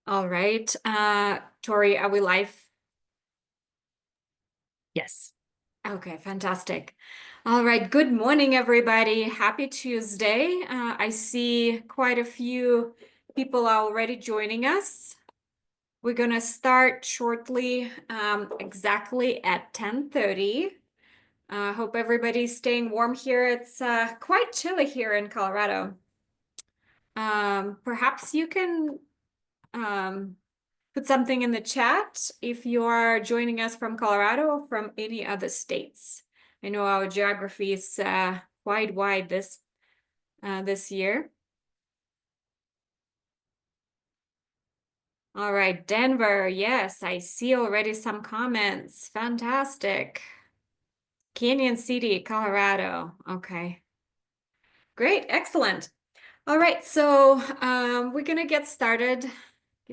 All right. Tori, are we live? Yes. Okay, fantastic. All right. Good morning, everybody. Happy Tuesday. I see quite a few people are already joining us. We're going to start shortly, exactly at 10:30. Hope everybody's staying warm here. It's quite chilly here in Colorado. Perhaps you can put something in the chat if you are joining us from Colorado or from any other states. I know our geography is quite wide this year. All right, Denver. Yes, I see already some comments. Fantastic. Canyon City, Colorado. Okay. Great, excellent. All right, so we're gonna get started.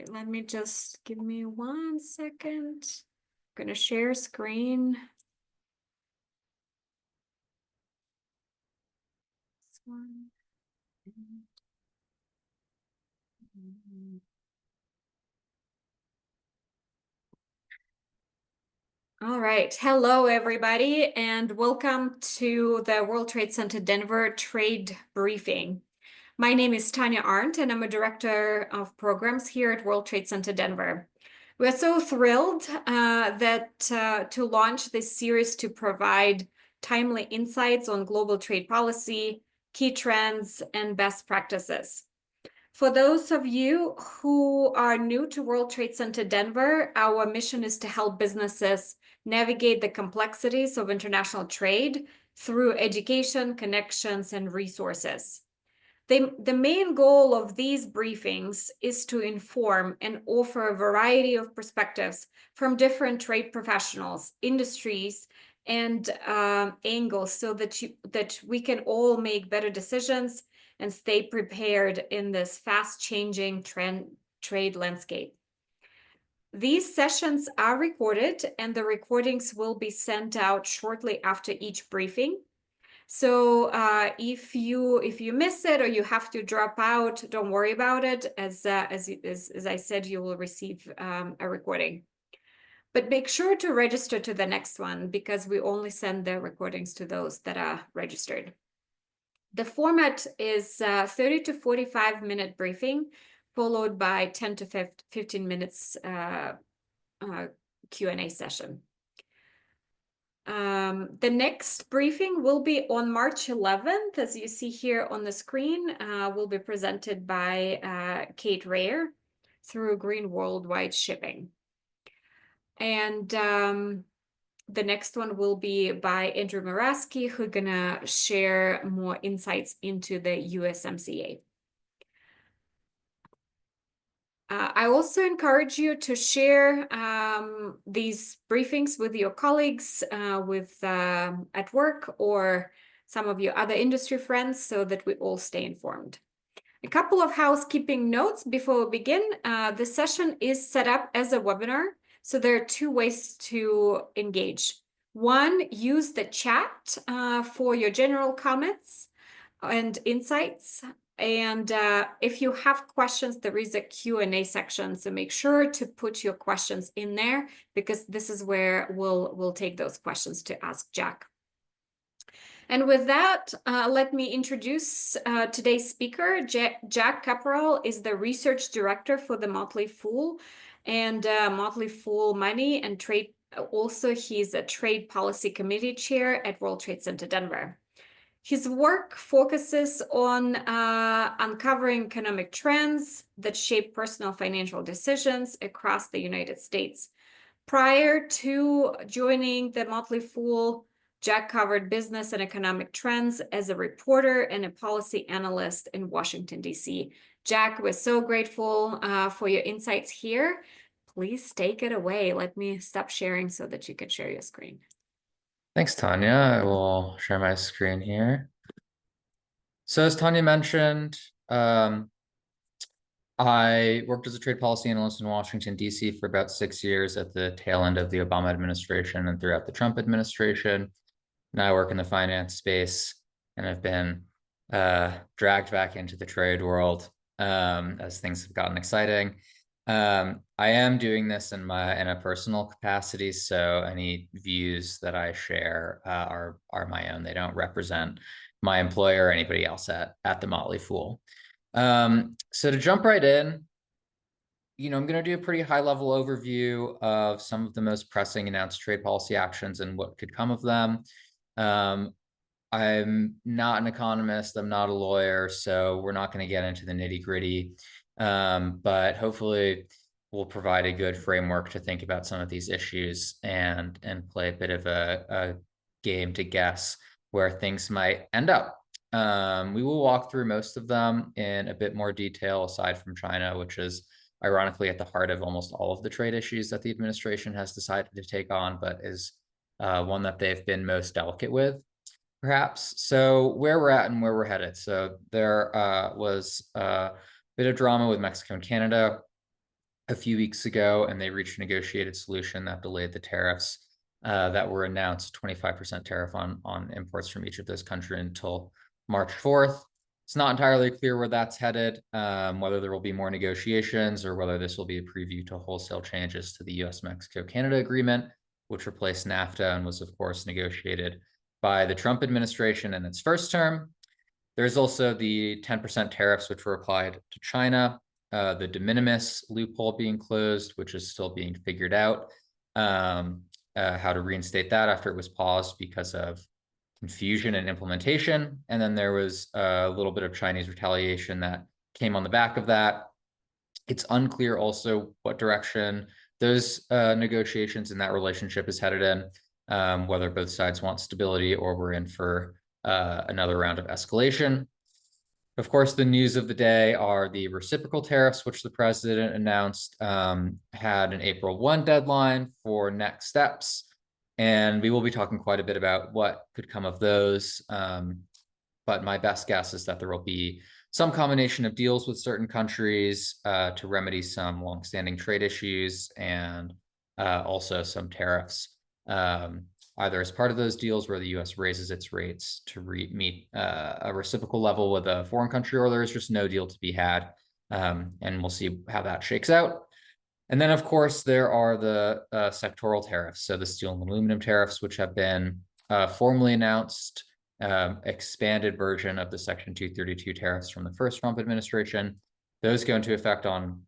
Let me just give me 1 second. I'm gonna share screen. This one. All right. Hello, everybody, and welcome to the World Trade Center Denver Trade Briefing. My name is Tanya Arndt, and I'm a director of programs here at World Trade Center Denver. We're so thrilled to launch this series to provide timely insights on global trade policy, key trends, and best practices. For those of you who are new to World Trade Center Denver, our mission is to help businesses navigate the complexities of international trade through education, connections, and resources. The main goal of these briefings is to inform and offer a variety of perspectives from different trade professionals, industries, and angles so that we can all make better decisions and stay prepared in this fast-changing trade landscape. These sessions are recorded, and the recordings will be sent out shortly after each briefing. So if you miss it or you have to drop out, don't worry about it. As I said, you will receive a recording. But make sure to register to the next one because we only send the recordings to those that are registered. The format is 30 to 45 minute briefing, followed by 10 to 15 minutes Q&A session. The next briefing will be on March 11th, as you see here on the screen, will be presented by Kate Rayer through Green Worldwide Shipping. And the next one will be by Andrew Moraski, who's gonna share more insights into the USMCA. I also encourage you to share these briefings with your colleagues at work or some of your other industry friends so that we all stay informed. A couple of housekeeping notes before we begin. The session is set up as a webinar, so there are two ways to engage. One, use the chat for your general comments and insights. And if you have questions, there is a Q&A section, so make sure to put your questions in there because this is where we'll take those questions to ask Jack. And with that, let me introduce today's speaker. Jack Caporal is the research director for the Motley Fool and Motley Fool Money and Trade. Also, he's a trade policy committee chair at World Trade Center Denver. His work focuses on uncovering economic trends that shape personal financial decisions across the United States. Prior to joining the Motley Fool, Jack covered business and economic trends as a reporter and a policy analyst in Washington, D.C. Jack, we're so grateful for your insights here. Please take it away. Let me stop sharing so that you can share your screen. Thanks, Tanya. I will share my screen here. So as Tanya mentioned, I worked as a trade policy analyst in Washington, D.C. for about 6 years at the tail end of the Obama administration and throughout the Trump administration. Now I work in the finance space and I've been dragged back into the trade world as things have gotten exciting. I am doing this in a personal capacity, so any views that I share are my own. They don't represent my employer or anybody else at the Motley Fool. So to jump right in, I'm going to do a pretty high level overview of some of the most pressing announced trade policy actions and what could come of them. I'm not an economist. I'm not a lawyer, so we're not going to get into the nitty gritty. But hopefully we'll provide a good framework to think about some of these issues and play a bit of a game to guess where things might end up. We will walk through most of them in a bit more detail, aside from China, which is ironically at the heart of almost all of the trade issues that the administration has decided to take on, but is one that they've been most delicate with, perhaps. So where we're at and where we're headed. So there was a bit of drama with Mexico and Canada a few weeks ago, and they reached a negotiated solution that delayed the tariffs that were announced, 25% tariff on imports from each of those countries until March 4th. It's not entirely clear where that's headed, whether there will be more negotiations or whether this will be a preview to wholesale changes to the US-Mexico-Canada agreement, which replaced NAFTA and was, of course, negotiated by the Trump administration in its first term. There's also the 10% tariffs, which were applied to China, the de minimis loophole being closed, which is still being figured out, how to reinstate that after it was paused because of confusion and implementation. And then there was a little bit of Chinese retaliation that came on the back of that. It's unclear also what direction those negotiations and that relationship is headed in, whether both sides want stability or we're in for another round of escalation. Of course, the news of the day are the reciprocal tariffs, which the president announced had an April 1 deadline for next steps. And we will be talking quite a bit about what could come of those. But my best guess is that there will be some combination of deals with certain countries to remedy some longstanding trade issues and also some tariffs, either as part of those deals where the U.S. raises its rates to meet a reciprocal level with a foreign country, or there's just no deal to be had. And we'll see how that shakes out. And then, of course, there are the sectoral tariffs. So the steel and aluminum tariffs, which have been formally announced, expanded version of the Section 232 tariffs from the first Trump administration. Those go into effect on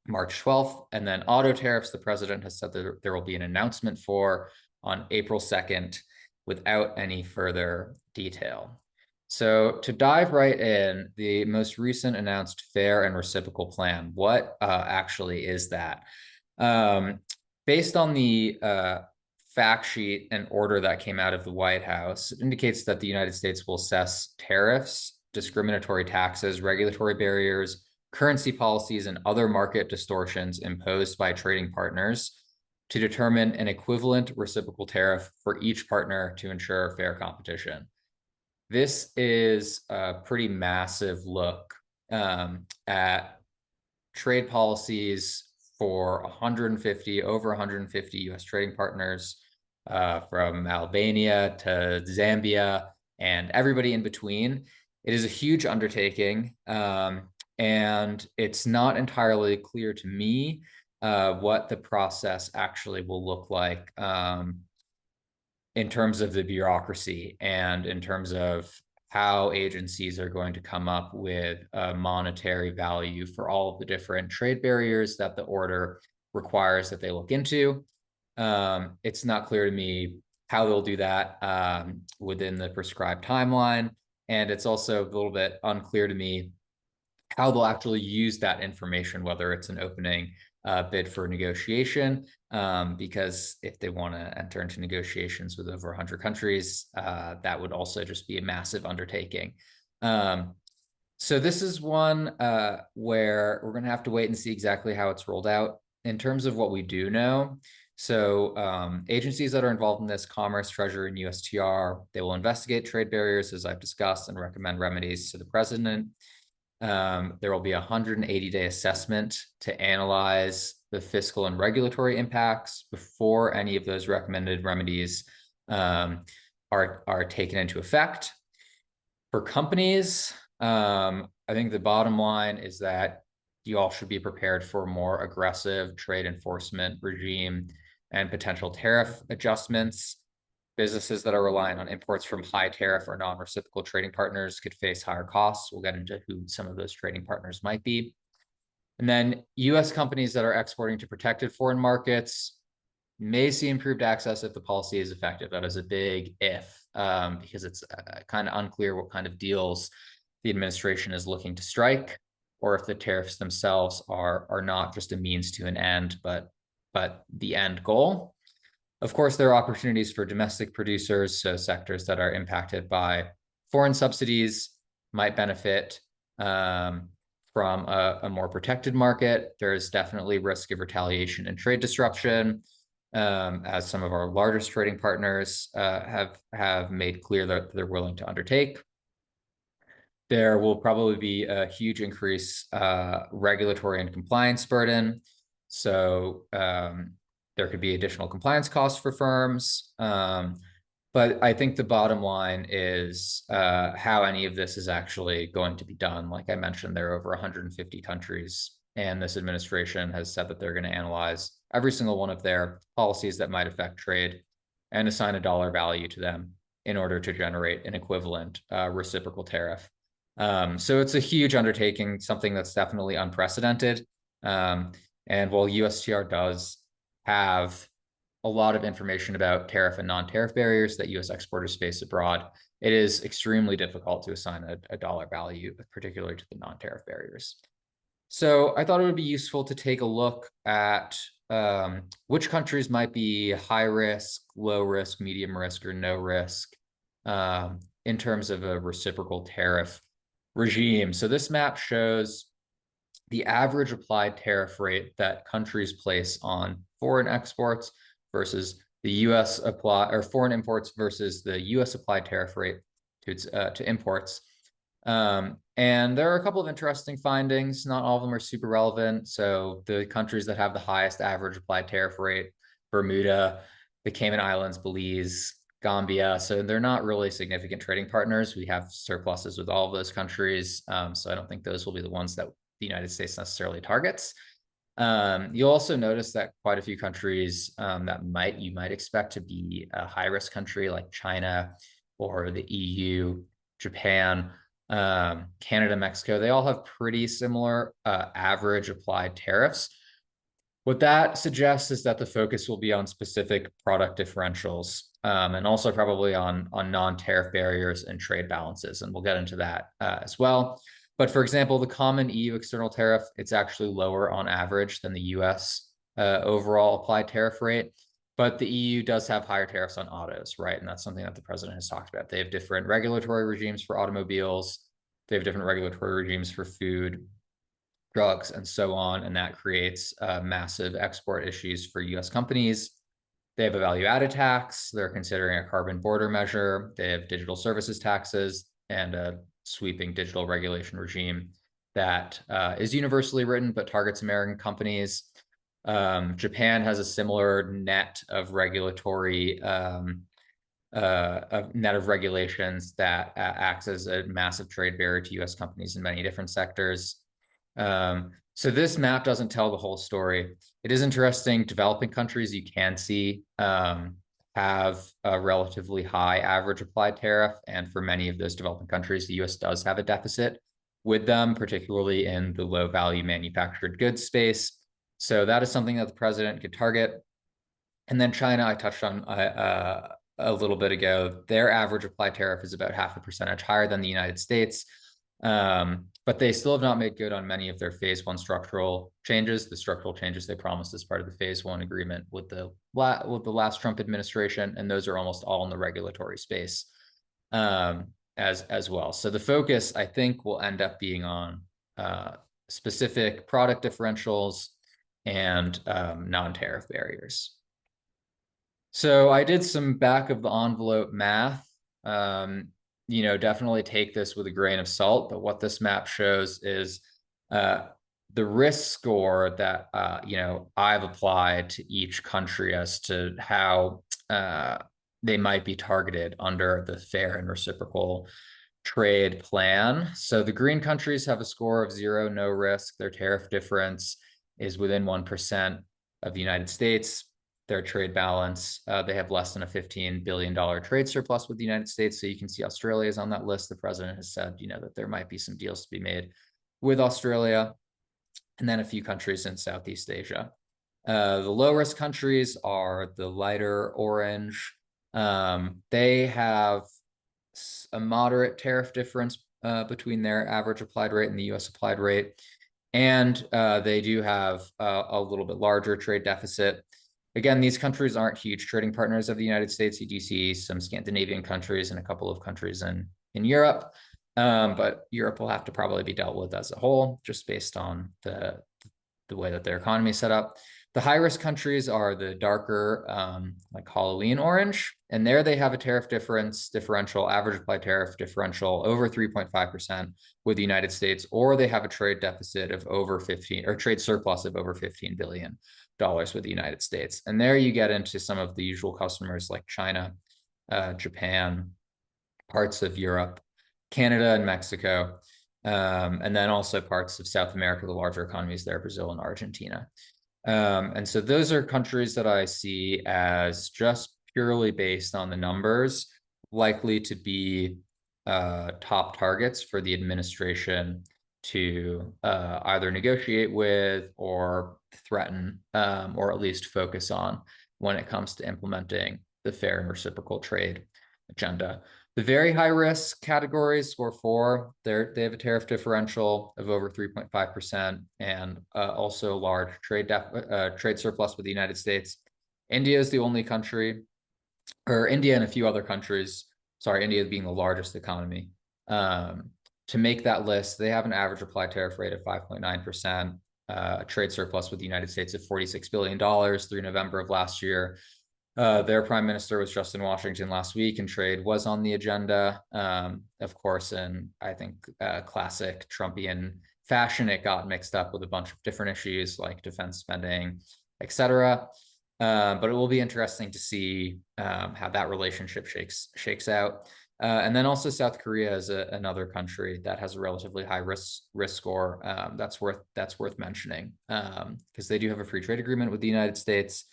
March 12th. And then auto tariffs, the president has said that there will be an announcement for on April 2nd without any further detail. So to dive right in, the most recent announced fair and reciprocal plan, what actually is that? Based on the fact sheet and order that came out of the White House, it indicates that the United States will assess tariffs, discriminatory taxes, regulatory barriers, currency policies, and other market distortions imposed by trading partners to determine an equivalent reciprocal tariff for each partner to ensure fair competition. This is a pretty massive look at trade policies for over 150 U.S. trading partners, from Albania to Zambia and everybody in between. It is a huge undertaking, and it's not entirely clear to me what the process actually will look like in terms of the bureaucracy and in terms of how agencies are going to come up with a monetary value for all of the different trade barriers that the order requires that they look into. It's not clear to me how they'll do that within the prescribed timeline. And it's also a little bit unclear to me how they'll actually use that information, whether it's an opening bid for negotiation, because if they want to enter into negotiations with over 100 countries, that would also just be a massive undertaking. So this is one where we're going to have to wait and see exactly how it's rolled out. In terms of what we do know, so agencies that are involved in this, Commerce, Treasury, and USTR, they will investigate trade barriers, as I've discussed, and recommend remedies to the president. There will be a 180-day assessment to analyze the fiscal and regulatory impacts before any of those recommended remedies are taken into effect. For companies, I think the bottom line is that you all should be prepared for a more aggressive trade enforcement regime and potential tariff adjustments. Businesses that are relying on imports from high tariff or non-reciprocal trading partners could face higher costs. We'll get into who some of those trading partners might be. And then US companies that are exporting to protected foreign markets may see improved access if the policy is effective. That is a big if, because it's kind of unclear what kind of deals the administration is looking to strike, or if the tariffs themselves are not just a means to an end, but the end goal. Of course, there are opportunities for domestic producers, so sectors that are impacted by foreign subsidies might benefit from a more protected market. There's definitely risk of retaliation and trade disruption, as some of our largest trading partners have made clear that they're willing to undertake. There will probably be a huge increase regulatory and compliance burden. So there could be additional compliance costs for firms. But I think the bottom line is how any of this is actually going to be done. Like I mentioned, there are over 150 countries, and this administration has said that they're going to analyze every single one of their policies that might affect trade and assign a dollar value to them in order to generate an equivalent reciprocal tariff. So it's a huge undertaking, something that's definitely unprecedented. And while USTR does have a lot of information about tariff and non-tariff barriers that US exporters face abroad, it is extremely difficult to assign a dollar value, particularly to the non-tariff barriers. So I thought it would be useful to take a look at which countries might be high risk, low risk, medium risk, or no risk in terms of a reciprocal tariff regime. So this map shows the average applied tariff rate that countries place on foreign exports versus the US apply, or foreign imports versus the US applied tariff rate to imports. And there are a couple of interesting findings. Not all of them are super relevant. So the countries that have the highest average applied tariff rate: Bermuda, the Cayman Islands, Belize, Gambia. So they're not really significant trading partners. We have surpluses with all of those countries. So I don't think those will be the ones that the United States necessarily targets. You'll also notice that quite a few countries that you might expect to be a high risk country, like China or the EU, Japan, Canada, Mexico, they all have pretty similar average applied tariffs. What that suggests is that the focus will be on specific product differentials, and also probably on non-tariff barriers and trade balances. And we'll get into that as well. But for example, the common EU external tariff, it's actually lower on average than the US overall applied tariff rate. But the EU does have higher tariffs on autos, right? And that's something that the president has talked about. They have different regulatory regimes for automobiles. They have different regulatory regimes for food, drugs, and so on. And that creates massive export issues for US companies. They have a value-added tax. They're considering a carbon border measure. They have digital services taxes and a sweeping digital regulation regime that is universally written but targets American companies. Japan has a similar net of regulatory net of regulations that acts as a massive trade barrier to US companies in many different sectors. So this map doesn't tell the whole story. It is interesting. Developing countries, you can see, have a relatively high average applied tariff. And for many of those developing countries, the US does have a deficit with them, particularly in the low value manufactured goods space. So that is something that the president could target. And then China, I touched on a little bit ago. Their average applied tariff is about 0.5% higher than the United States. But they still have not made good on many of their phase one structural changes, the structural changes they promised as part of the phase one agreement with the last Trump administration, and those are almost all in the regulatory space as well. So the focus, I think, will end up being on specific product differentials and non-tariff barriers. So I did some back of the envelope math. Definitely take this with a grain of salt, but what this map shows is the risk score that I've applied to each country as to how they might be targeted under the fair and reciprocal trade plan. So the green countries have a score of 0, no risk. Their tariff difference is within 1% of the United States. Their trade balance, they have less than a $15 billion trade surplus with the United States. So you can see Australia is on that list. The president has said, that there might be some deals to be made with Australia, and then a few countries in Southeast Asia. The low risk countries are the lighter orange. They have a moderate tariff difference between their average applied rate and the US applied rate. And they do have a little bit larger trade deficit. Again, these countries aren't huge trading partners of the United States. You do see some Scandinavian countries and a couple of countries in Europe. But Europe will have to probably be dealt with as a whole, just based on the way that their economy is set up. The high-risk countries are the darker, like Halloween orange, and there they have a tariff differential, average applied tariff differential over 3.5% with the United States, or they have a trade deficit of over 15, or trade surplus of over $15 billion with the United States. And there you get into some of the usual customers like China, Japan, parts of Europe, Canada and Mexico, and then also parts of South America, the larger economies there, Brazil and Argentina. And so those are countries that I see as just purely based on the numbers, likely to be top targets for the administration to either negotiate with or threaten, or at least focus on when it comes to implementing the fair and reciprocal trade agenda. The very high risk categories score 4. They have a tariff differential of over 3.5% and also a large trade surplus with the United States. India is the only country, or India and a few other countries, sorry, India being the largest economy, to make that list. They have an average applied tariff rate of 5.9%, a trade surplus with the United States of $46 billion through November of last year. Their prime minister was just in Washington last week, and trade was on the agenda. Of course, in I think classic Trumpian fashion, it got mixed up with a bunch of different issues like defense spending, etc. But it will be interesting to see how that relationship shakes out. And then also South Korea is another country that has a relatively high risk score. That's worth mentioning because they do have a free trade agreement with the United States.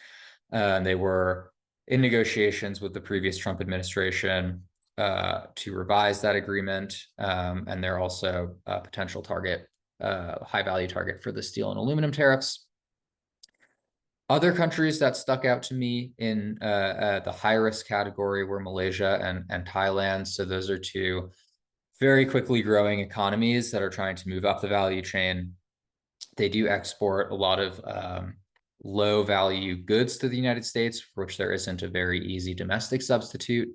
They were in negotiations with the previous Trump administration to revise that agreement, and they're also a potential target, high value target for the steel and aluminum tariffs. Other countries that stuck out to me in the high risk category were Malaysia and Thailand. So those are two very quickly growing economies that are trying to move up the value chain. They do export a lot of low value goods to the United States, for which there isn't a very easy domestic substitute.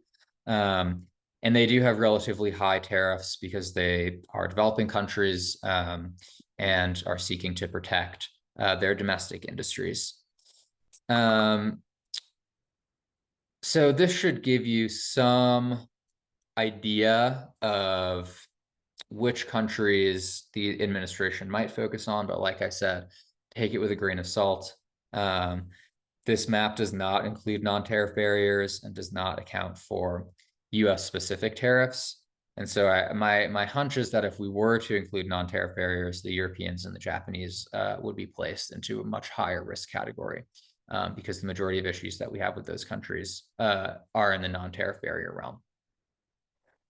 And they do have relatively high tariffs because they are developing countries and are seeking to protect their domestic industries. So this should give you some idea of which countries the administration might focus on, but like I said, take it with a grain of salt. This map does not include non-tariff barriers and does not account for US specific tariffs. And so my hunch is that if we were to include non-tariff barriers, the Europeans and the Japanese would be placed into a much higher risk category because the majority of issues that we have with those countries are in the non-tariff barrier realm.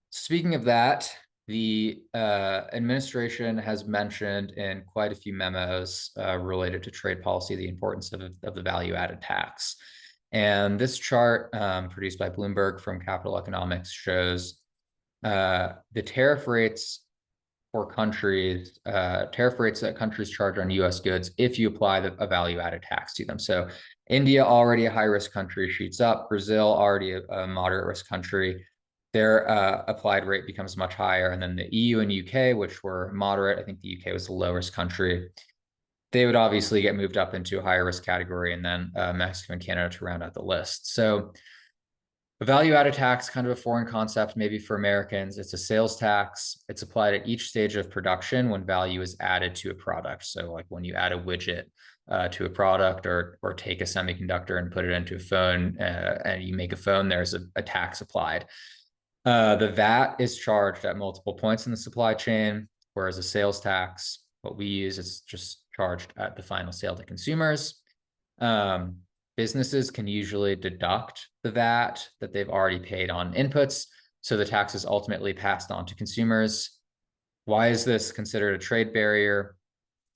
Speaking of that, the administration has mentioned in quite a few memos related to trade policy the importance of the value-added tax. And this chart produced by Bloomberg from Capital Economics shows the tariff rates for countries, tariff rates that countries charge on US goods if you apply a value-added tax to them. So India, already a high-risk country, shoots up. Brazil, already a moderate-risk country, their applied rate becomes much higher. And then the EU and UK, which were moderate, I think the UK was the lowest country, they would obviously get moved up into a higher risk category, and then Mexico and Canada to round out the list. So a value-added tax, kind of a foreign concept maybe for Americans. It's a sales tax. It's applied at each stage of production when value is added to a product. So like when you add a widget to a product, or take a semiconductor and put it into a phone and you make a phone, there's a tax applied. The VAT is charged at multiple points in the supply chain, whereas a sales tax, what we use, is just charged at the final sale to consumers. Businesses can usually deduct the VAT that they've already paid on inputs, so the tax is ultimately passed on to consumers. Why is this considered a trade barrier?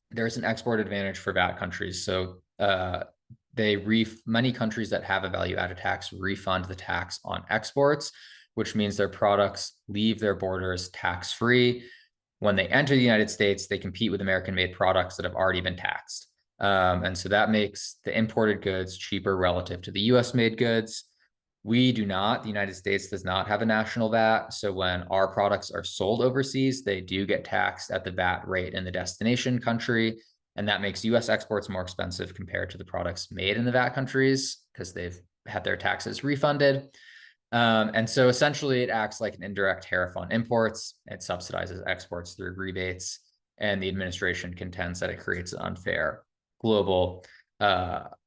There's an export advantage for VAT countries. So many countries that have a value-added tax refund the tax on exports, which means their products leave their borders tax-free. When they enter the United States, they compete with American-made products that have already been taxed. And so that makes the imported goods cheaper relative to the US-made goods. We do not. The United States does not have a national VAT. So when our products are sold overseas, they do get taxed at the VAT rate in the destination country. And that makes US exports more expensive compared to the products made in the VAT countries because they've had their taxes refunded. And so essentially it acts like an indirect tariff on imports. It subsidizes exports through rebates. And the administration contends that it creates an unfair global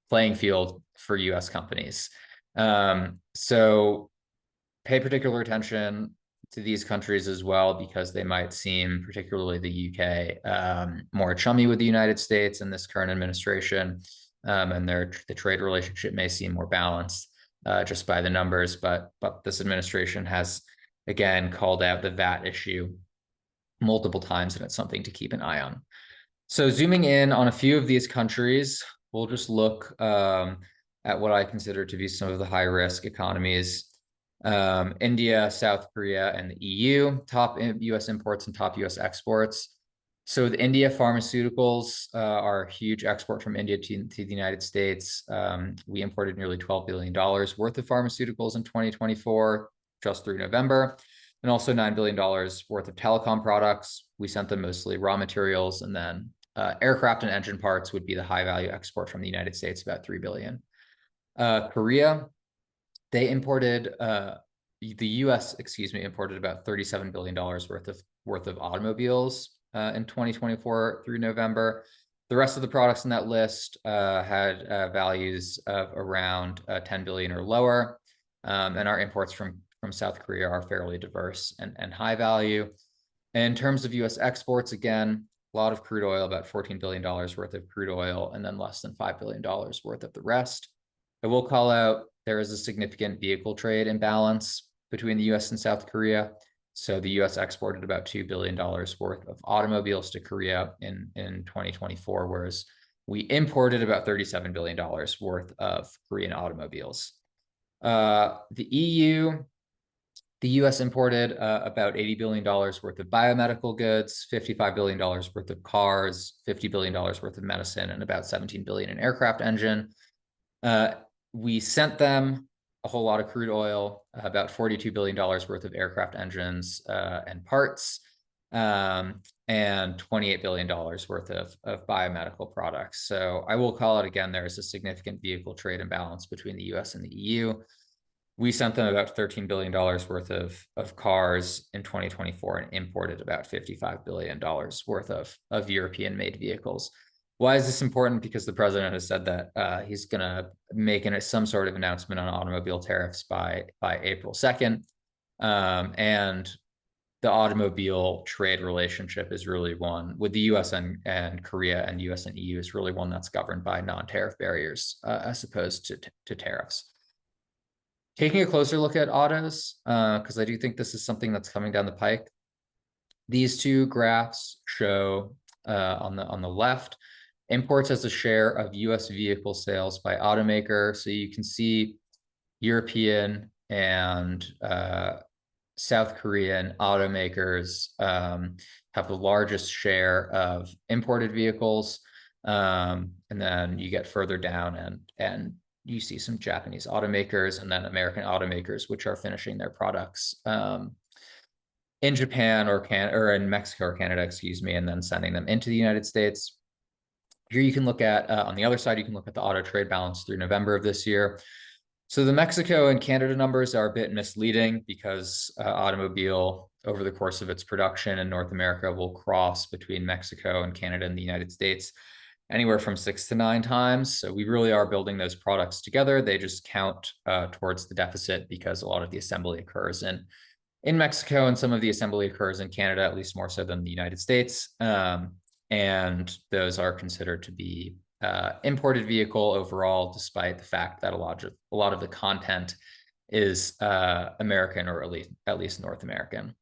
playing field for US companies. So pay particular attention to these countries as well, because they might seem, particularly the UK, more chummy with the United States in this current administration, and the trade relationship may seem more balanced just by the numbers. But this administration has, again, called out the VAT issue multiple times, and it's something to keep an eye on. So zooming in on a few of these countries, we'll just look at what I consider to be some of the high-risk economies. India, South Korea, and the EU, top US imports and top US exports. So with India, pharmaceuticals are a huge export from India to the United States. We imported nearly $12 billion worth of pharmaceuticals in 2024, just through November, and also $9 billion worth of telecom products. We sent them mostly raw materials, and then aircraft and engine parts would be the high-value export from the United States, about $3 billion. Korea, they imported, the US, imported about $37 billion worth of automobiles in 2024 through November. The rest of the products in that list had values of around 10 billion or lower. And our imports from South Korea are fairly diverse and high value. In terms of US exports, again, a lot of crude oil, about $14 billion worth of crude oil, and then less than $5 billion worth of the rest. I will call out there is a significant vehicle trade imbalance between the US and South Korea. So the US exported about $2 billion worth of automobiles to Korea in 2024, whereas we imported about $37 billion worth of Korean automobiles. The EU, the US imported about $80 billion worth of biomedical goods, $55 billion worth of cars, $50 billion worth of medicine, and about $17 billion in aircraft engine. We sent them a whole lot of crude oil, about $42 billion worth of aircraft engines and parts, and $28 billion worth of biomedical products. So I will call it again, there is a significant vehicle trade imbalance between the US and the EU. We sent them about $13 billion worth of cars in 2024 and imported about $55 billion worth of European-made vehicles. Why is this important? Because the president has said that he's going to make some sort of announcement on automobile tariffs by April 2nd. And the automobile trade relationship is really one with the US and Korea, and US and EU is really one that's governed by non-tariff barriers as opposed to tariffs. Taking a closer look at autos, because I do think this is something that's coming down the pike. These two graphs show on the left, imports as a share of US vehicle sales by automaker. So you can see European and South Korean automakers have the largest share of imported vehicles. And then you get further down and you see some Japanese automakers and then American automakers, which are finishing their products in Japan or in Mexico or Canada, and then sending them into the United States. Here you can look at, on the other side, you can look at the auto trade balance through November of this year. So the Mexico and Canada numbers are a bit misleading because automobile over the course of its production in North America will cross between Mexico and Canada and the United States anywhere from 6 to 9 times. So we really are building those products together. They just count towards the deficit because a lot of the assembly occurs in in Mexico, and some of the assembly occurs in Canada, at least more so than the United States. And those are considered to be imported vehicle overall, despite the fact that a lot of the content is American, or at least North American.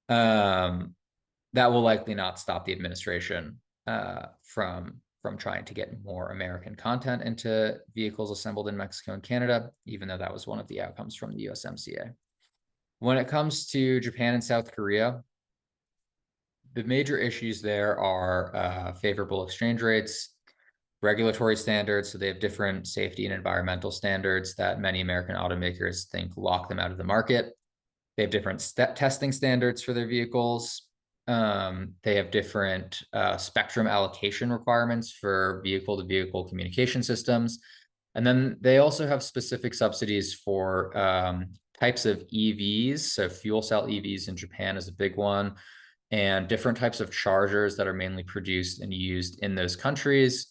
That will likely not stop the administration from trying to get more American content into vehicles assembled in Mexico and Canada, even though that was one of the outcomes from the USMCA. When it comes to Japan and South Korea, the major issues there are favorable exchange rates, regulatory standards. So they have different safety and environmental standards that many American automakers think lock them out of the market. They have different testing standards for their vehicles. They have different spectrum allocation requirements for vehicle-to-vehicle communication systems. And then they also have specific subsidies for types of EVs. So fuel cell EVs in Japan is a big one, and different types of chargers that are mainly produced and used in those countries.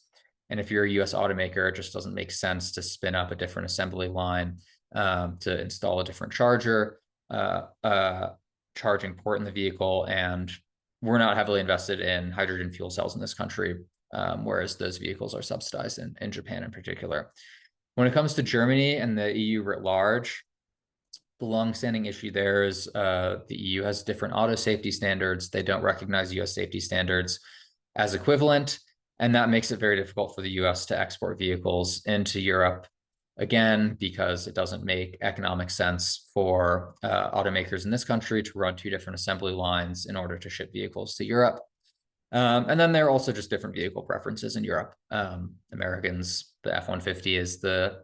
And if you're a US automaker, it just doesn't make sense to spin up a different assembly line to install a different charger, charging port in the vehicle. And we're not heavily invested in hydrogen fuel cells in this country, whereas those vehicles are subsidized in Japan in particular. When it comes to Germany and the EU writ large, the longstanding issue there is the EU has different auto safety standards. They don't recognize US safety standards as equivalent, and that makes it very difficult for the US to export vehicles into Europe, again, because it doesn't make economic sense for automakers in this country to run two different assembly lines in order to ship vehicles to Europe. And then there are also just different vehicle preferences in Europe. Americans, the F-150 is the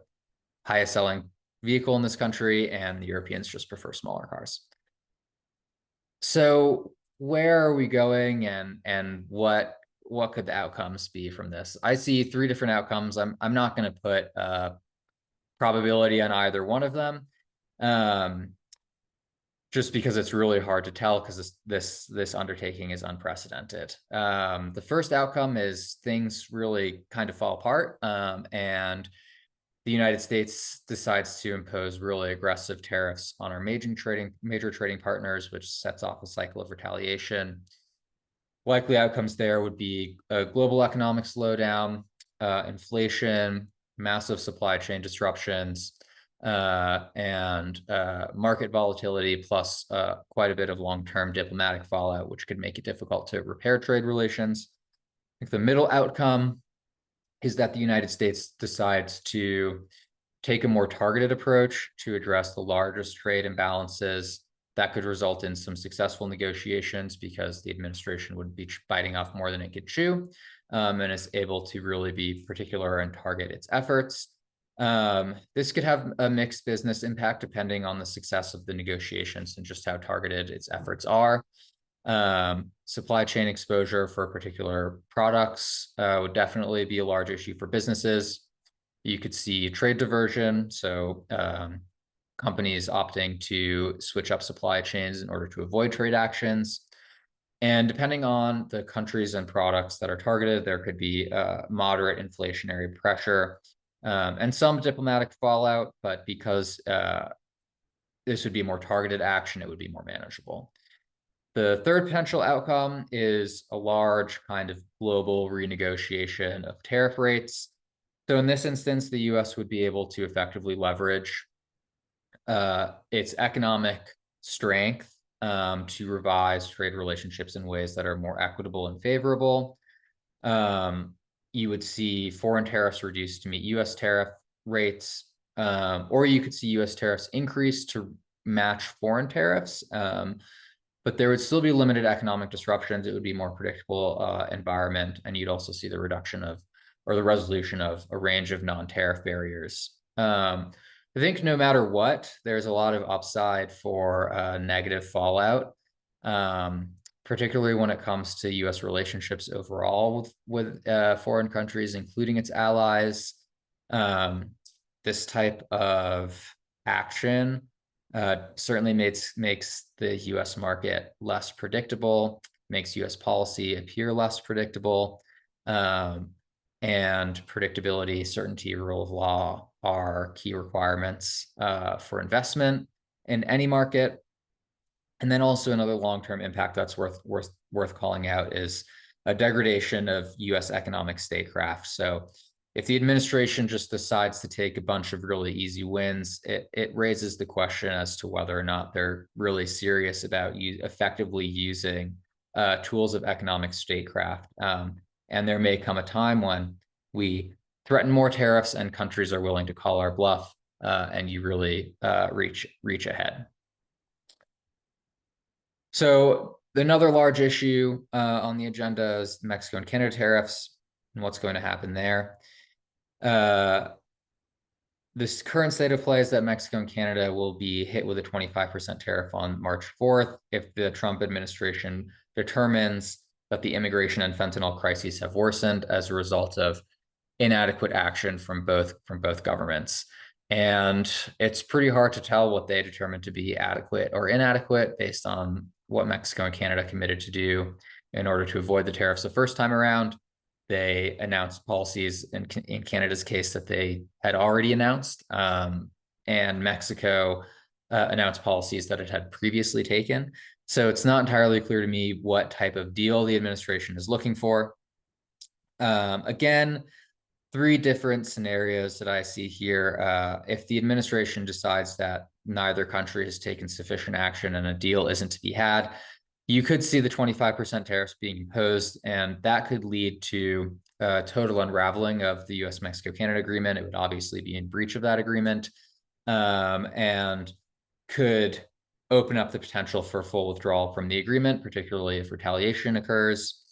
highest selling vehicle in this country, and the Europeans just prefer smaller cars. So where are we going, and what could the outcomes be from this? I see three different outcomes. I'm not going to put probability on either one of them, just because it's really hard to tell, because this undertaking is unprecedented. The first outcome is things really kind of fall apart, and the United States decides to impose really aggressive tariffs on our major trading partners, which sets off a cycle of retaliation. Likely outcomes there would be a global economic slowdown, inflation, massive supply chain disruptions, and market volatility, plus quite a bit of long-term diplomatic fallout, which could make it difficult to repair trade relations. I think the middle outcome is that the United States decides to take a more targeted approach to address the largest trade imbalances. That could result in some successful negotiations, because the administration would be biting off more than it could chew, and is able to really be particular and target its efforts. This could have a mixed business impact depending on the success of the negotiations and just how targeted its efforts are. Supply chain exposure for particular products would definitely be a large issue for businesses. You could see trade diversion, so companies opting to switch up supply chains in order to avoid trade actions. And depending on the countries and products that are targeted, there could be moderate inflationary pressure and some diplomatic fallout, but because this would be more targeted action, it would be more manageable. The third potential outcome is a large kind of global renegotiation of tariff rates. So in this instance, the US would be able to effectively leverage its economic strength to revise trade relationships in ways that are more equitable and favorable. You would see foreign tariffs reduced to meet US tariff rates, or you could see US tariffs increase to match foreign tariffs. But there would still be limited economic disruptions. It would be more predictable environment, and you'd also see the reduction of, or the resolution of, a range of non-tariff barriers. I think no matter what, there's a lot of upside for negative fallout, particularly when it comes to US relationships overall with foreign countries, including its allies. This type of action certainly makes the US market less predictable, makes US policy appear less predictable, and predictability, certainty, rule of law are key requirements for investment in any market. And then also another long-term impact that's worth calling out is a degradation of U.S. economic statecraft. So if the administration just decides to take a bunch of really easy wins, it raises the question as to whether or not they're really serious about effectively using tools of economic statecraft. And there may come a time when we threaten more tariffs and countries are willing to call our bluff, and you really reach ahead. So another large issue on the agenda is Mexico and Canada tariffs and what's going to happen there. This current state of play is that Mexico and Canada will be hit with a 25% tariff on March 4th if the Trump administration determines that the immigration and fentanyl crises have worsened as a result of inadequate action from both governments. And it's pretty hard to tell what they determine to be adequate or inadequate based on what Mexico and Canada committed to do in order to avoid the tariffs the first time around. They announced policies in Canada's case that they had already announced, and Mexico announced policies that it had previously taken. So it's not entirely clear to me what type of deal the administration is looking for. Again, three different scenarios that I see here. If the administration decides that neither country has taken sufficient action and a deal isn't to be had, you could see the 25% tariffs being imposed, and that could lead to a total unraveling of the U.S.-Mexico-Canada agreement. It would obviously be in breach of that agreement, and could open up the potential for full withdrawal from the agreement, particularly if retaliation occurs.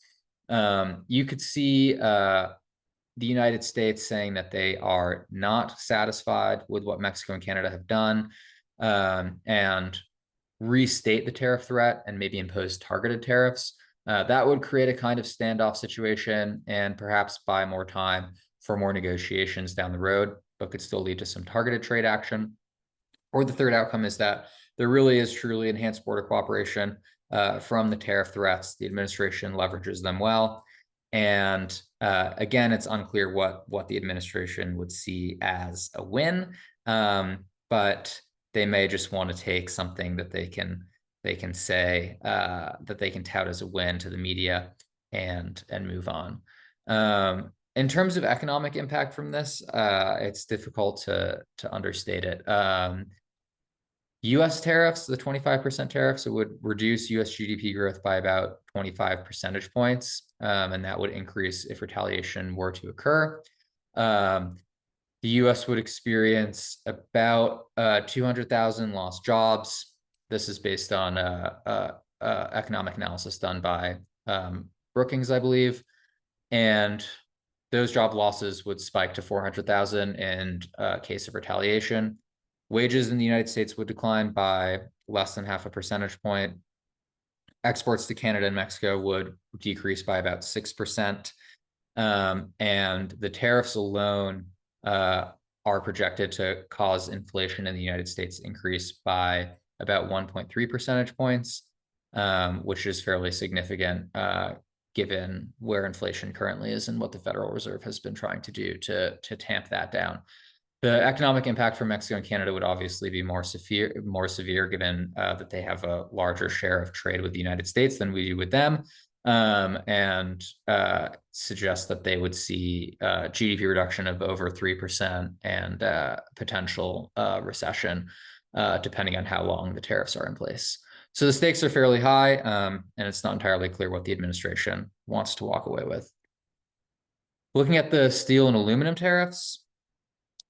You could see the United States saying that they are not satisfied with what Mexico and Canada have done, and restate the tariff threat and maybe impose targeted tariffs. That would create a kind of standoff situation and perhaps buy more time for more negotiations down the road, but could still lead to some targeted trade action. Or the third outcome is that there really is truly enhanced border cooperation from the tariff threats. The administration leverages them well. And again, it's unclear what the administration would see as a win, but they may just want to take something that they can say that they can tout as a win to the media and move on. In terms of economic impact from this, it's difficult to understate it. U.S. tariffs, the 25% tariffs, it would reduce U.S. GDP growth by about 25 percentage points, and that would increase if retaliation were to occur. The U.S. would experience about 200,000 lost jobs. This is based on economic analysis done by Brookings, I believe. And those job losses would spike to 400,000 in case of retaliation. Wages in the United States would decline by less than half a percentage point. Exports to Canada and Mexico would decrease by about 6%. And the tariffs alone are projected to cause inflation in the United States increase by about 1.3 percentage points, which is fairly significant given where inflation currently is and what the Federal Reserve has been trying to do to tamp that down. The economic impact for Mexico and Canada would obviously be more severe given that they have a larger share of trade with the United States than we do with them, and suggest that they would see GDP reduction of over 3% and potential recession, depending on how long the tariffs are in place. So the stakes are fairly high, and it's not entirely clear what the administration wants to walk away with. Looking at the steel and aluminum tariffs,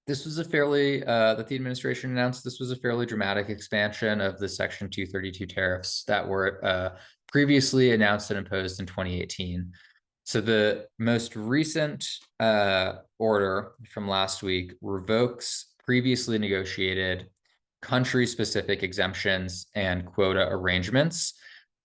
this was a fairly, that the administration announced, this was a fairly dramatic expansion of the Section 232 tariffs that were previously announced and imposed in 2018. So the most recent order from last week revokes previously negotiated country-specific exemptions and quota arrangements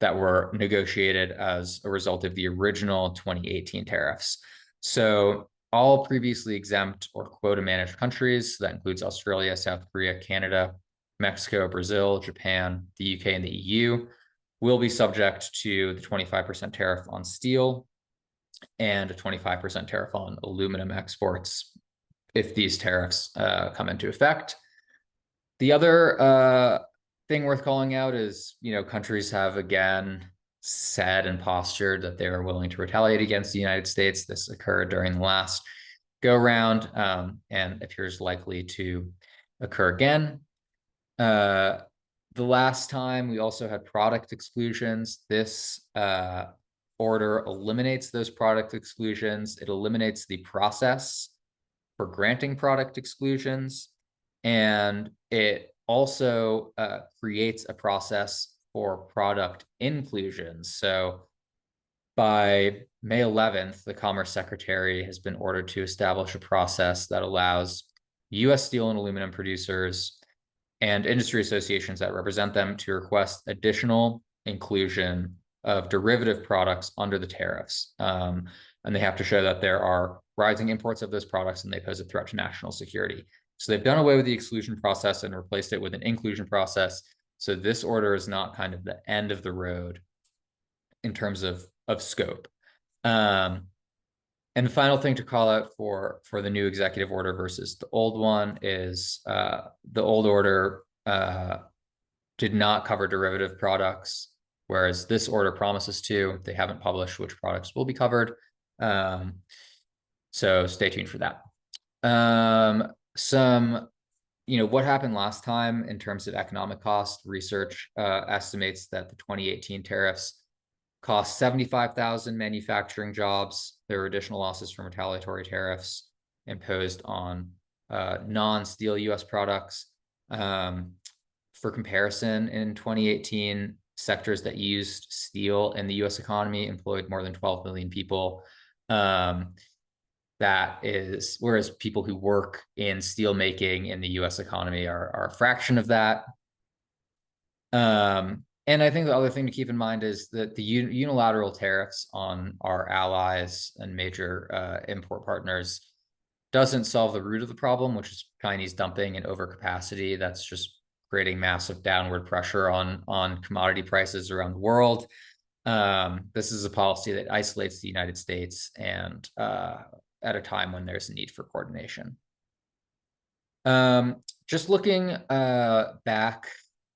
that were negotiated as a result of the original 2018 tariffs. So all previously exempt or quota managed countries, that includes Australia, South Korea, Canada, Mexico, Brazil, Japan, the UK, and the EU, will be subject to the 25% tariff on steel and a 25% tariff on aluminum exports if these tariffs come into effect. The other thing worth calling out is, countries have again said and postured that they are willing to retaliate against the United States. This occurred during the last go round, and appears likely to occur again. The last time we also had product exclusions. This order eliminates those product exclusions. It eliminates the process for granting product exclusions, and it also creates a process for product inclusions. So by May 11th, the Commerce Secretary has been ordered to establish a process that allows U.S. steel and aluminum producers and industry associations that represent them to request additional inclusion of derivative products under the tariffs. And they have to show that there are rising imports of those products and they pose a threat to national security. So they've done away with the exclusion process and replaced it with an inclusion process. So this order is not kind of the end of the road in terms of scope. And the final thing to call out for the new executive order versus the old one is the old order did not cover derivative products, whereas this order promises to. They haven't published which products will be covered. So stay tuned for that. What happened last time in terms of economic cost, research estimates that the 2018 tariffs cost 75,000 manufacturing jobs. There were additional losses from retaliatory tariffs imposed on non-steel U.S. products. For comparison, in 2018, sectors that used steel in the U.S. economy employed more than 12 million people. That is, whereas people who work in steel making in the U.S. economy are a fraction of that. And I think the other thing to keep in mind is that the unilateral tariffs on our allies and major import partners doesn't solve the root of the problem, which is Chinese dumping and overcapacity. That's just creating massive downward pressure on commodity prices around the world. This is a policy that isolates the United States and at a time when there's a need for coordination. Just looking back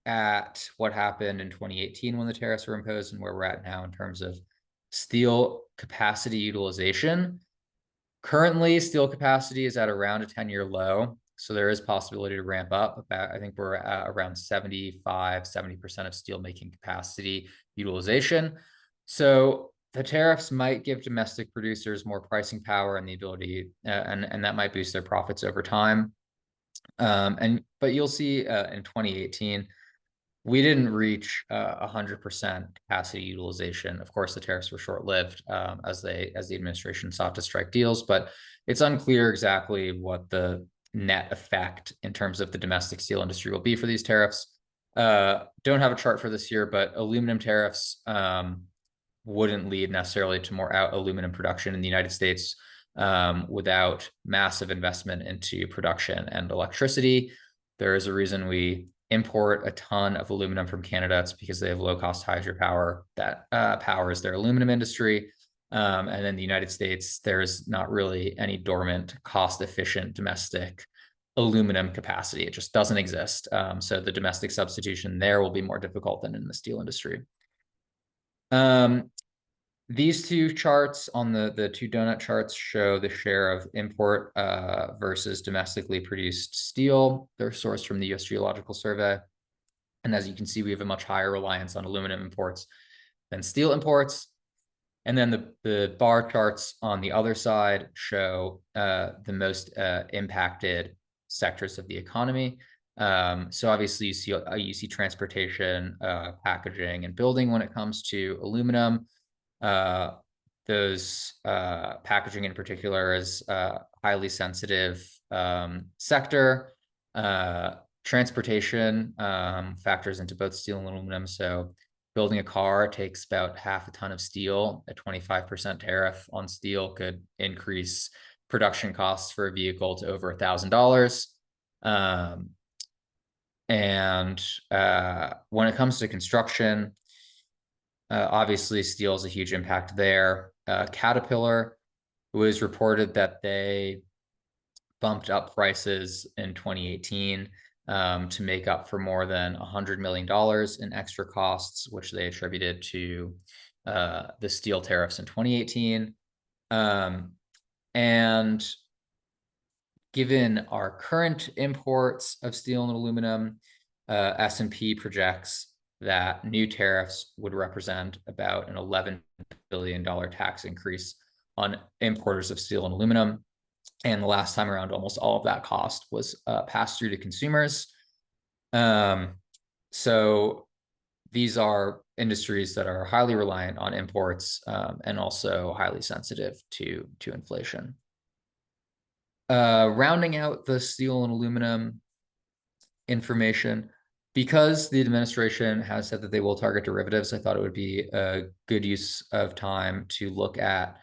at what happened in 2018 when the tariffs were imposed and where we're at now in terms of steel capacity utilization. Currently, steel capacity is at around a 10-year low, so there is possibility to ramp up. I think we're at around 70% of steel making capacity utilization. So the tariffs might give domestic producers more pricing power and the ability, and that might boost their profits over time. But you'll see in 2018, we didn't reach 100% capacity utilization. Of course, the tariffs were short-lived as the administration sought to strike deals, but it's unclear exactly what the net effect in terms of the domestic steel industry will be for these tariffs. Don't have a chart for this year, but aluminum tariffs wouldn't lead necessarily to more aluminum production in the United States without massive investment into production and electricity. There is a reason we import a ton of aluminum from Canada. It's because they have low-cost hydropower that powers their aluminum industry. And in the United States, there's not really any dormant, cost-efficient domestic aluminum capacity. It just doesn't exist. So the domestic substitution there will be more difficult than in the steel industry. These two charts on the two donut charts show the share of import versus domestically produced steel. They're sourced from the U.S. Geological Survey. And as you can see, we have a much higher reliance on aluminum imports than steel imports. And then the bar charts on the other side show the most impacted sectors of the economy. So obviously you see transportation, packaging, and building when it comes to aluminum. Those packaging in particular is a highly sensitive sector. Transportation factors into both steel and aluminum. So building a car takes about half a ton of steel. A 25% tariff on steel could increase production costs for a vehicle to over $1,000. And when it comes to construction, obviously, steel is a huge impact there. Caterpillar, it was reported that they bumped up prices in 2018 to make up for more than $100 million in extra costs, which they attributed to the steel tariffs in 2018. And given our current imports of steel and aluminum, S&P projects that new tariffs would represent about an $11 billion tax increase on importers of steel and aluminum. And the last time around, almost all of that cost was passed through to consumers. So these are industries that are highly reliant on imports and also highly sensitive to inflation. Rounding out the steel and aluminum information, because the administration has said that they will target derivatives, I thought it would be a good use of time to look at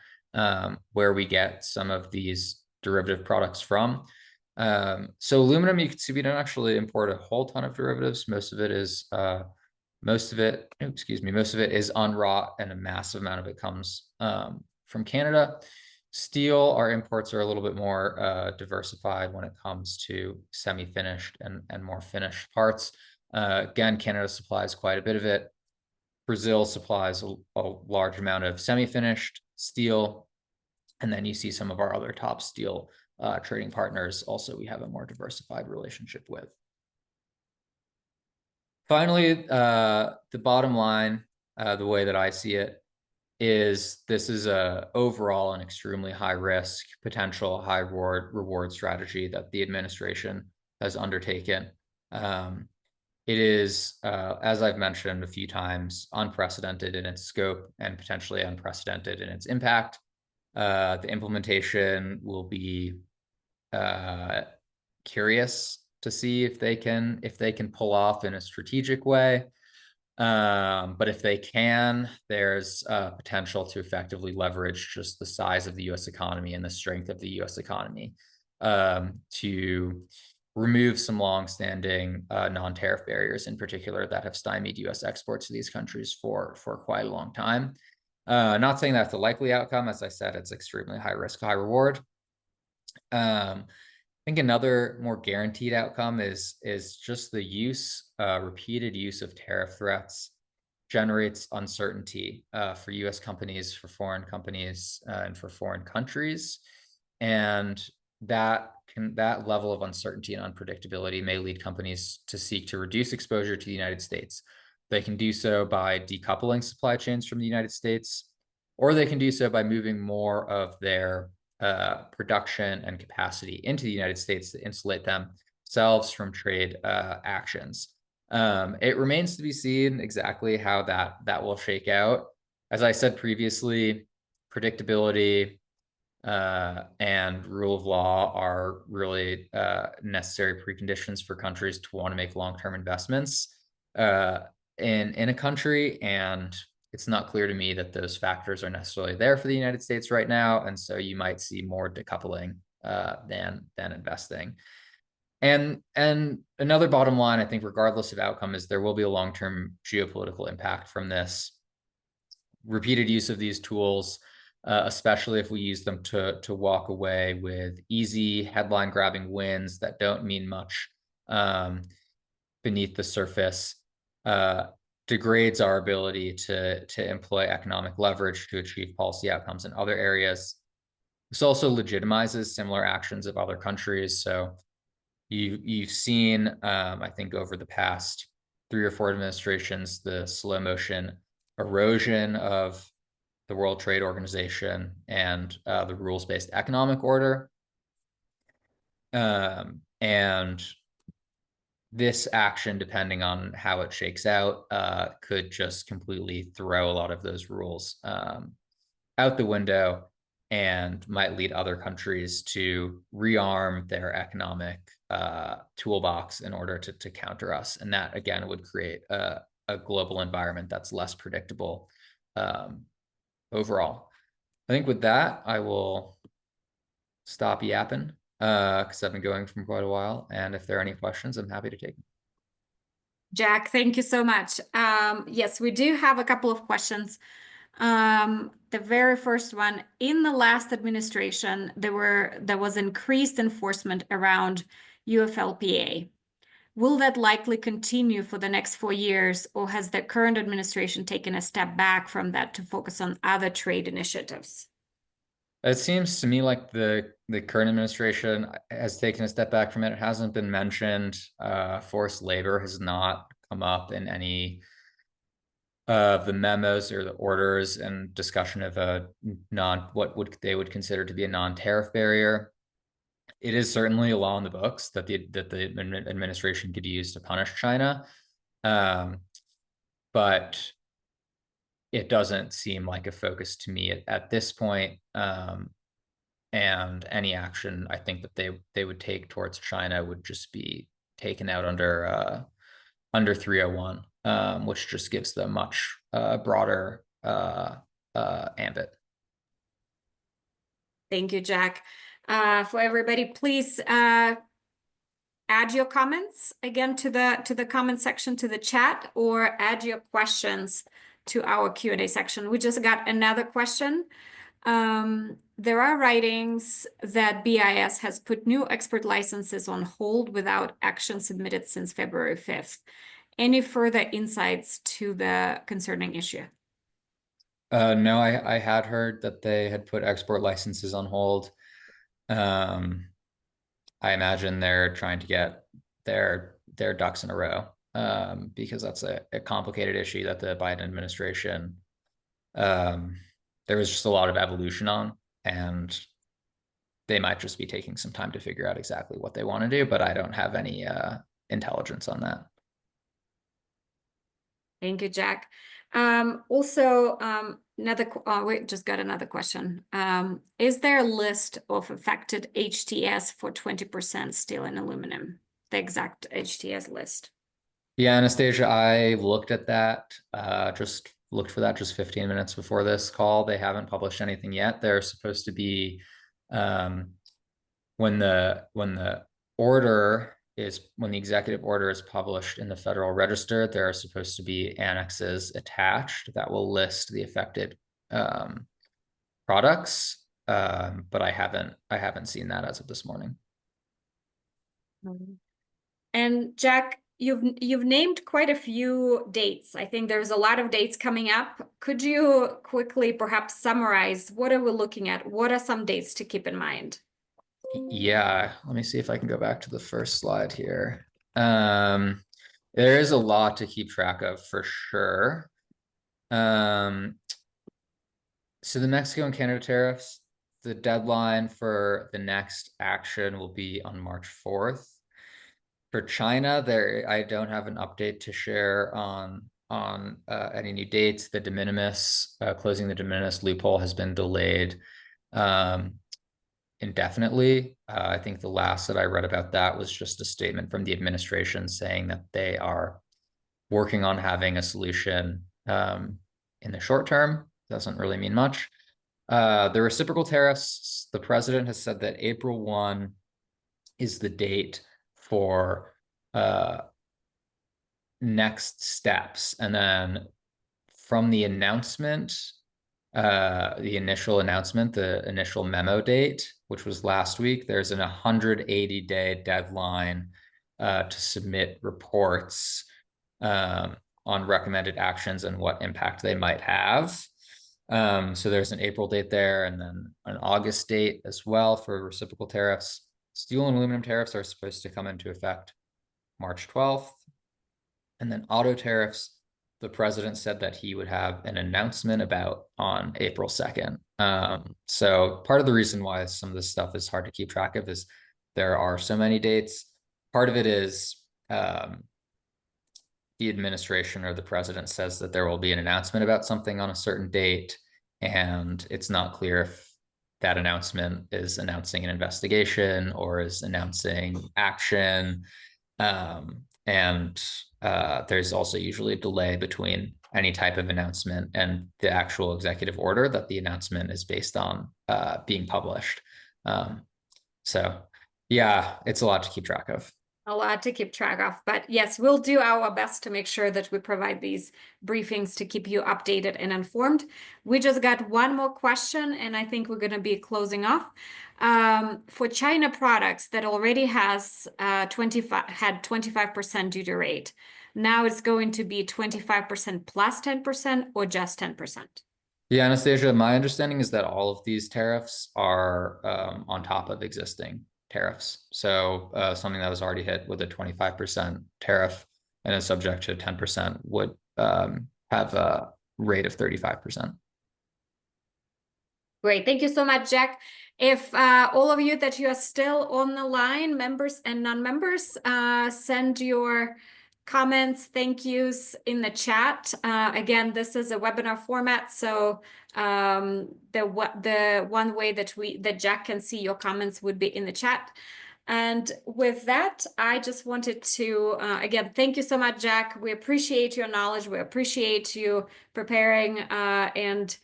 where we get some of these derivative products from. So aluminum, you can see we don't actually import a whole ton of derivatives. Most of it is unwrought, and a massive amount of it comes from Canada. Steel, our imports are a little bit more diversified when it comes to semi-finished and more finished parts. Again, Canada supplies quite a bit of it. Brazil supplies a large amount of semi-finished steel. And then you see some of our other top steel trading partners also we have a more diversified relationship with. Finally, the bottom line, the way that I see it, is this is overall an extremely high risk, potential high reward strategy that the administration has undertaken. It is, as I've mentioned a few times, unprecedented in its scope and potentially unprecedented in its impact. The implementation will be curious to see if they can pull off in a strategic way. But if they can, there's potential to effectively leverage just the size of the U.S. economy and the strength of the U.S. economy to remove some longstanding non-tariff barriers, in particular, that have stymied U.S. exports to these countries for quite a long time. Not saying that's the likely outcome. As I said, it's extremely high risk, high reward. I think another more guaranteed outcome is just the repeated use of tariff threats generates uncertainty for U.S. companies, for foreign companies, and for foreign countries. And that level of uncertainty and unpredictability may lead companies to seek to reduce exposure to the United States. They can do so by decoupling supply chains from the United States, or they can do so by moving more of their production and capacity into the United States to insulate themselves from trade actions. It remains to be seen exactly how that will shake out. As I said previously, predictability and rule of law are really necessary preconditions for countries to want to make long-term investments in a country, and it's not clear to me that those factors are necessarily there for the United States right now, and so you might see more decoupling than investing. And another bottom line, I think, regardless of outcome, is there will be a long-term geopolitical impact from this repeated use of these tools, especially if we use them to walk away with easy headline-grabbing wins that don't mean much beneath the surface. Degrades our ability to employ economic leverage to achieve policy outcomes in other areas. This also legitimizes similar actions of other countries. So you've seen, I think, over the past 3 or 4 administrations, the slow motion erosion of the World Trade Organization and the rules-based economic order. And this action, depending on how it shakes out, could just completely throw a lot of those rules out the window and might lead other countries to rearm their economic toolbox in order to counter us. And that, again, would create a global environment that's less predictable overall. I think with that, I will stop yapping because I've been going for quite a while. And if there are any questions, I'm happy to take them. Jack, thank you so much. Yes, we do have a couple of questions. The very first one, in the last administration, there was increased enforcement around UFLPA. Will that likely continue for the next 4 years, or has the current administration taken a step back from that to focus on other trade initiatives? It seems to me like the current administration has taken a step back from it. It hasn't been mentioned. Forced labor has not come up in any of the memos or the orders and discussion of a what they would consider to be a non-tariff barrier. It is certainly a law in the books that the administration could use to punish China, but it doesn't seem like a focus to me at this point. And any action I think that they would take towards China would just be taken out under 301, which just gives them much broader ambit. Thank you, Jack. For everybody, please add your comments again to the comment section, to the chat, or add your questions to our Q&A section. We just got another question. There are writings that BIS has put new export licenses on hold without action submitted since February 5th. Any further insights to the concerning issue? No, I had heard that they had put export licenses on hold. I imagine they're trying to get their ducks in a row, because that's a complicated issue that the Biden administration, there was just a lot of evolution on, and they might just be taking some time to figure out exactly what they want to do, but I don't have any intelligence on that. Thank you, Jack. We just got another question. Is there a list of affected HTS for 20% steel and aluminum? The exact HTS list. Yeah, Anastasia, I looked at that, just looked for that just 15 minutes before this call. They haven't published anything yet. They're supposed to be, when the executive order is published in the Federal Register, there are supposed to be annexes attached that will list the affected products, but I haven't seen that as of this morning. And Jack, you've named quite a few dates. I think there's a lot of dates coming up. Could you quickly perhaps summarize what are we looking at? What are some dates to keep in mind? Yeah, let me see if I can go back to the first slide here. There is a lot to keep track of for sure. So the Mexico and Canada tariffs, the deadline for the next action will be on March 4th. For China, I don't have an update to share on any new dates. The de minimis, closing the de minimis loophole has been delayed indefinitely. I think the last that I read about that was just a statement from the administration saying that they are working on having a solution in the short term. Doesn't really mean much. The reciprocal tariffs, the president has said that April 1 is the date for next steps. And then from the announcement, the initial announcement, the initial memo date, which was last week, there's an 180-day deadline to submit reports on recommended actions and what impact they might have. So there's an April date there, and then an August date as well for reciprocal tariffs. Steel and aluminum tariffs are supposed to come into effect March 12th. And then auto tariffs, the president said that he would have an announcement about on April 2nd. So part of the reason why some of this stuff is hard to keep track of is there are so many dates. Part of it is the administration or the president says that there will be an announcement about something on a certain date, and it's not clear if that announcement is announcing an investigation or is announcing action. There's also usually a delay between any type of announcement and the actual executive order that the announcement is based on being published. So yeah, it's a lot to keep track of. A lot to keep track of, but yes, we'll do our best to make sure that we provide these briefings to keep you updated and informed. We just got one more question, and I think we're going to be closing off. For China products that already has 25% duty rate, now it's going to be 25% plus 10% or just 10%? Yeah, Anastasia, my understanding is that all of these tariffs are on top of existing tariffs. So something that was already hit with a 25% tariff and is subject to 10% would have a rate of 35%. Great. Thank you so much, Jack. If all of you that you are still on the line, members and non-members, send your comments, thank yous in the chat. Again, this is a webinar format, so the one way that Jack can see your comments would be in the chat. And with that, I just wanted to, again, thank you so much, Jack. We appreciate your knowledge. We appreciate you preparing and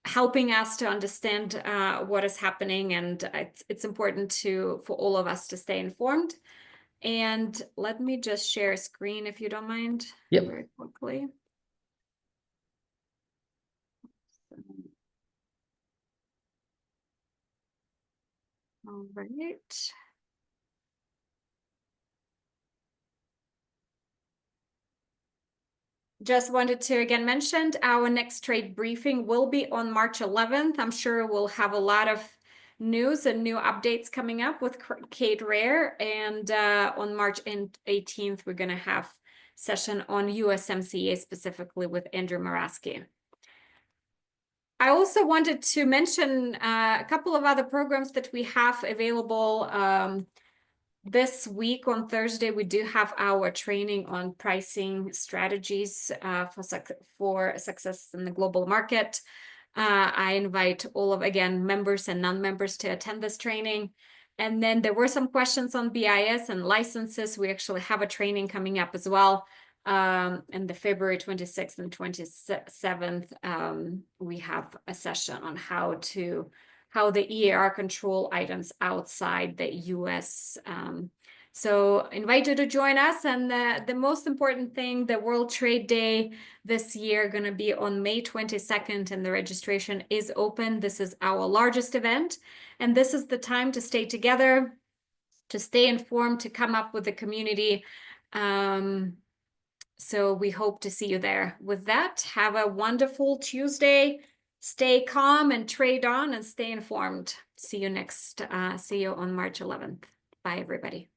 helping us to understand what is happening. And it's important for all of us to stay informed. And let me just share a screen if you don't mind. Yep. Very quickly. All right. Just wanted to again mention our next trade briefing will be on March 11th. I'm sure we'll have a lot of news and new updates coming up with Kate Rare. And on March 18th, we're going to have session on USMCA specifically with Andrew Moraski. I also wanted to mention a couple of other programs that we have available. This week on Thursday, we do have our training on pricing strategies for success in the global market. I invite all of, again, members and non-members to attend this training. And then there were some questions on BIS and licenses. We actually have a training coming up as well. And the February 26th and 27th, we have a session on how the EAR control items outside the US. So invite you to join us. And the most important thing, the World Trade Day this year going to be on May 22nd, and the registration is open. This is our largest event. And this is the time to stay together, to stay informed, to come up with the community. So we hope to see you there. With that, have a wonderful Tuesday. Stay calm and trade on and stay informed. See you on March 11th. Bye, everybody.